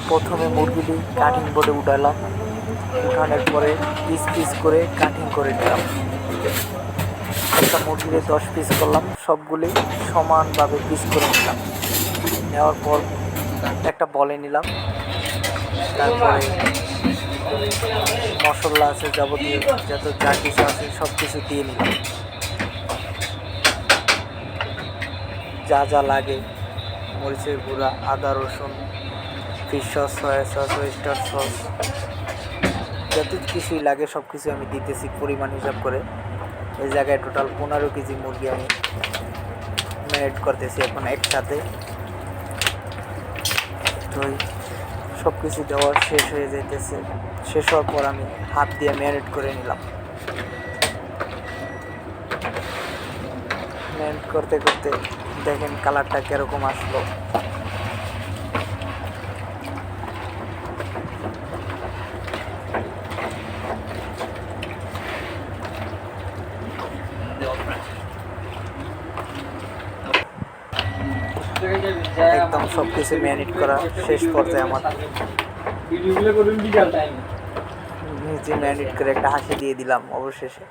প্রথমে মুরগিটি কাটিং বোর্ডে উঠালাম, উঠানোর পরে পিস পিস করে কাটিং করে নিলাম। একটা মুরগিতে 10 পিস করলাম, সবগুলি সমানভাবে পিস করে নিলাম। নেওয়ার পর একটা বলে নিলাম, তারপরে মশলা আছে, যাবতীয় যত যা কিছু আছে সব কিছু দিয়ে নিলাম, যা যা লাগে মরিচের গুঁড়া, আদা রসুন, fish sauce, soya sauce, oyster sauce, যত কিছুই লাগে সব কিছু আমি দিতেছি পরিমাণ হিসাব করে। এই জায়গায় টোটাল 15 কেজি মুরগি আমি ম্যারিনেট করতেছি এখন একসাথে। তো সব কিছু দেওয়া শেষ হয়ে যাইতেছে, শেষ হওয়ার পর আমি হাত দিয়ে ম্যারিনেট করে নিলাম। ম্যারিনেট করতে করতে দেখেন কালারটা কীরকম আসলো। একদম সব কিছু ম্যারিনেট করা শেষ পর্যায়ে আমার নিজে ম্যারিনেট করে একটা হাসি দিয়ে দিলাম অবশেষে।